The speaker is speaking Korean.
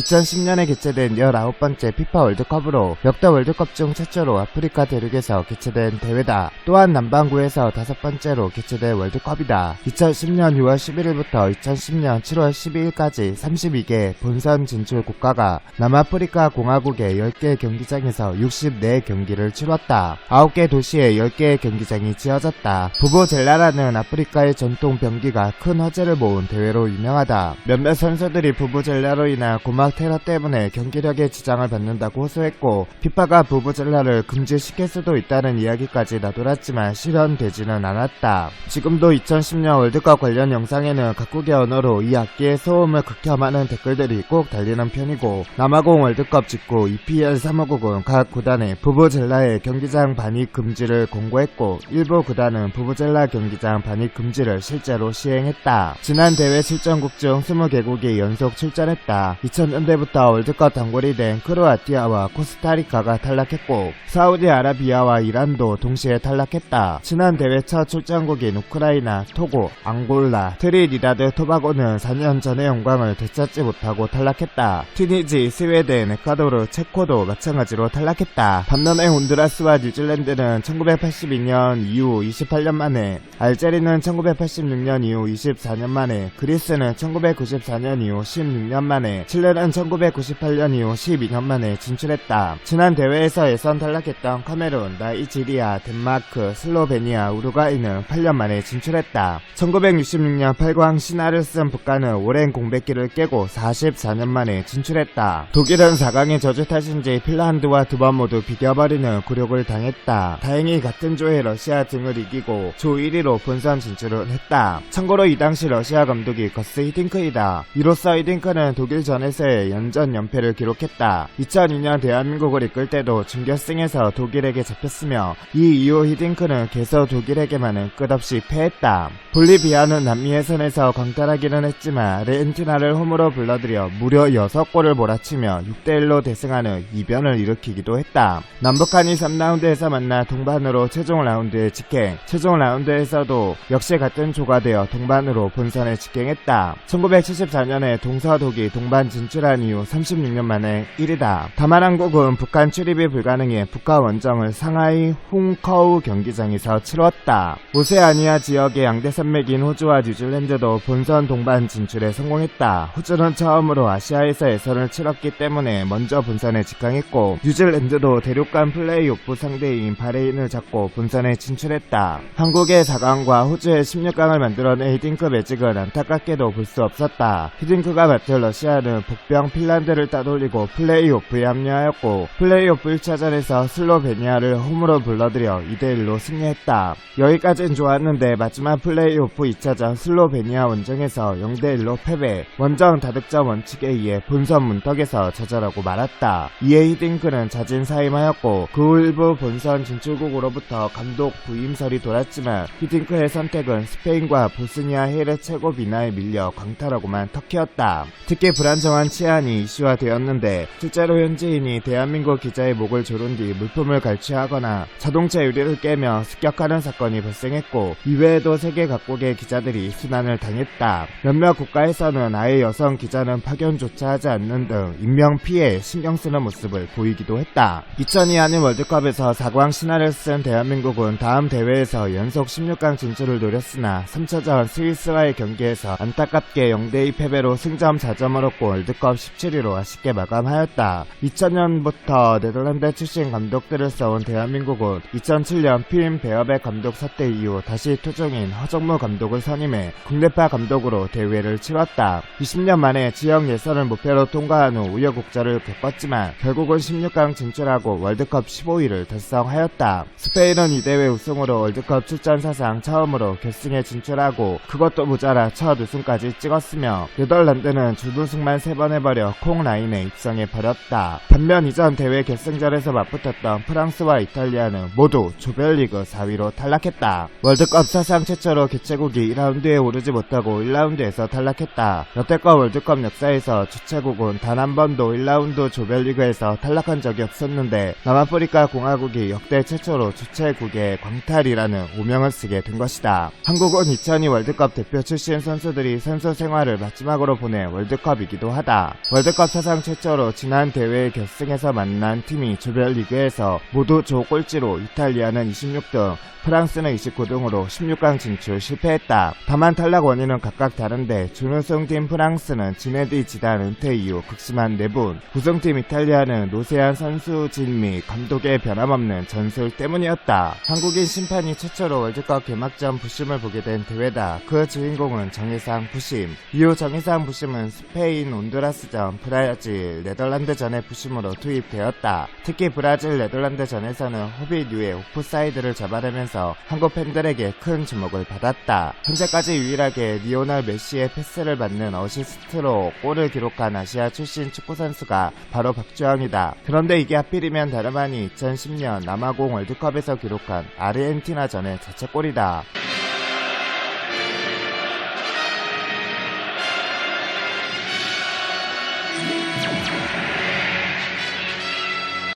2010년에 개최된 19번째 피파 월드컵으로 역대 월드컵 중 최초로 아프리카 대륙에서 개최된 대회다. 또한 남반구에서 5번째로 개최된 월드컵이다. 2010년 6월 11일부터 2010년 7월 12일까지 32개 본선 진출 국가가 남아프리카 공화국의 10개 경기장에서 64경기를 치렀다. 9개 도시에 10개의 경기장이 지어졌다. 부부젤라라는 아프리카의 전통 병기가 큰 화제를 모은 대회로 유명하다. 몇몇 선수들이 부부젤라로 인한 고막 테러 때문에 경기력에 지장을 받는다고 호소했고, 피파가 부부젤라를 금지시킬 수도 있다는 이야기까지 나돌았지만 실현되지는 않았다. 지금도 2010년 월드컵 관련 영상에는 각국의 언어로 이 악기의 소음을 극혐하는 댓글들이 꼭 달리는 편이고, 남아공 월드컵 직후 EPL 사무국은 각 구단에 부부젤라의 경기장 반입 금지를 공고했고, 일부 구단은 부부젤라 경기장 반입 금지를 실제로 시행했다. 지난 대회 출전국 중 20개국이 연속 출전했다. 2000년대부터 월드컵 단골이 된 크로아티아와 코스타리카가 탈락했고, 사우디아라비아와 이란도 동시에 탈락했다. 지난 대회 첫 출전국인 우크라이나, 토고, 앙골라, 트리니다드 토바고는 4년 전의 영광을 되찾지 못하고 탈락했다. 튀니지, 스웨덴, 에콰도르, 체코도 마찬가지로 탈락했다. 반면에 혼두라스와 뉴질랜드는 1982년 이후 28년 만에, 알제리는 1986년 이후 24년 만에, 그리스는 1994년 이후 16년 만에, 칠레는 1998년 이후 12년 만에 진출했다. 지난 대회에서 예선 탈락했던 카메룬, 나이지리아, 덴마크, 슬로베니아, 우루과이는 8년 만에 진출했다. 1966년 8광 신화를 쓴 북한은 오랜 공백기를 깨고 44년 만에 진출했다. 독일은 4강의 저주 탓인지 핀란드와 두 번 모두 비겨버리는 굴욕을 당했다. 다행히 같은 조의 러시아 등을 이기고 조 1위로 본선 진출을 했다. 참고로 이 당시 러시아 감독이 거스 히딩크이다. 이로써 히딩크는 독일전에서의 연전 연패를 기록했다. 2002년 대한민국을 이끌 때도 준결승에서 독일에게 잡혔으며, 이 이후 히딩크는 계속 독일에게만은 끝없이 패했다. 볼리비아는 남미 예선에서 광탈하기는 했지만 아르헨티나를 홈으로 불러들여 무려 6골을 몰아치며 6대1로 대승하는 이변을 일으키기도 했다. 남북한이 3라운드에서 만나 동반으로 최종 라운드에 직행, 최종 라운드에서도 역시 같은 조가 되어 동반으로 본선에 직행했다. 1974년에 동서독이 동반 진출한 이후 36년 만에 1위다. 다만 한국은 북한 출입이 불가능해 북한 원정을 상하이 홍커우 경기장에서 치렀다. 오세아니아 지역의 양대 산맥인 호주와 뉴질랜드도 본선 동반 진출에 성공했다. 호주는 처음으로 아시아에서 예선을 치렀기 때문에 먼저 본선에 직행했고, 뉴질랜드도 대륙간 플레이오프 상대인 바레인을 잡고 본선에 진출했다. 한국의 4강과 호주의 16강을 만들어낸 히딩크 매직은 안타깝게도 볼 수 없었다. 히딩크가 맡은 러시아는 복병 핀란드를 따돌리고 플레이오프에 합류하였고, 플레이오프 1차전에서 슬로베니아를 홈으로 불러들여 2대1로 승리했다. 여기까진 좋았는데 마지막 플레이오프 2차전 슬로베니아 원정에서 0대1로 패배, 원정 다득점 원칙에 의해 본선 문턱에서 좌절하고 말았다. 이에 히딩크는 자진사임하였고, 그 후 일부 본선 진출국으로부터 감독 부임설이 돌았지만 히딩크의 선택은 스페인과 보스니아 헤르체고비나에 밀려 광탈하고만 터키였다. 특히 불안정한 치안이 이슈화되었는데, 실제로 현지인이 대한민국 기자의 목을 조른 뒤 물품을 갈취하거나 자동차 유리를 깨며 습격하는 사건이 발생했고, 이외에도 세계 각국의 기자들이 순환을 당했다. 몇몇 국가에서는 아예 여성 기자는 파견조차 하지 않는 등 인명피해에 신경쓰는 모습을 보이기도 했다. 2002년 월드컵에서 4광 신화를 쓴 대한민국은 다음 대회에서 연속 16강 진출을 노렸으나 3차전 스위스와의 경기에서 안타깝게 0대2 패배로 승점 4점을 얻고 월드컵 17위로 아쉽게 마감하였다. 2000년부터 네덜란드 출신 감독들을 써온 대한민국은 2007년 핀 베어백 감독 사태 이후 다시 토종인 허정무 감독을 선임해 국내파 감독으로 대회를 치렀다. 20년 만에 지역 예선을 목표로 통과한 후 우여곡절을 겪었지만 결국은 16강 진출하고 월드컵 15위를 달성하였다. 스페인은 이 대회 우승으로 월드컵 출전 사상 처음으로 결승에 진출하고 그것도 모자라 첫 우승까지 찍었으며, 네덜란드는 준우승만 3번 해버려 콩 라인에 입성해버렸다. 반면 이전 대회 결승전에서 맞붙었던 프랑스와 이탈리아는 모두 조별리그 4위로 탈락했다. 월드컵 사상 최초로 개최국이 2라운드에 오르지 못하고 1라운드에서 탈락했다. 여태껏 월드컵 역사에서 주최국은 단 한 번도 1라운드 조별리그에서 탈락한 적이 없었는데, 남아프리카 공화국이 역대 최초로 주최국의 광탈이라는 오명을 쓰게 된 것이다. 한국은 2002 월드컵 대표 출신 선수들이 선수 생활을 마지막으로 보낸 월드컵이기도 하다. 했다. 월드컵 사상 최초로 지난 대회에 결승에서 만난 팀이 조별리그에서 모두 조 꼴찌로 이탈리아는 26등, 프랑스는 29등으로 16강 진출 실패했다. 다만 탈락 원인은 각각 다른데 준우승팀 프랑스는 지네디 지단 은퇴 이후 극심한 내분, 우승팀 이탈리아는 노세한 선수진 및 감독의 변함없는 전술 때문이었다. 한국인 심판이 최초로 월드컵 개막전 부심을 보게 된 대회다. 그 주인공은 정의상 부심. 이후 정의상 부심은 스페인, 온두라스전, 브라질, 네덜란드전의 부심으로 투입되었다. 특히 브라질, 네덜란드전에서는 호비뉴의 오프사이드를 잡아내면서 한국 팬들에게 큰 주목을 받았다. 현재까지 유일하게 리오넬 메시의 패스를 받는 어시스트로 골을 기록한 아시아 출신 축구선수가 바로 박주영이다. 그런데 이게 하필이면 다름 아닌 2010년 남아공 월드컵에서 기록한 아르헨티나전의 자책골이다.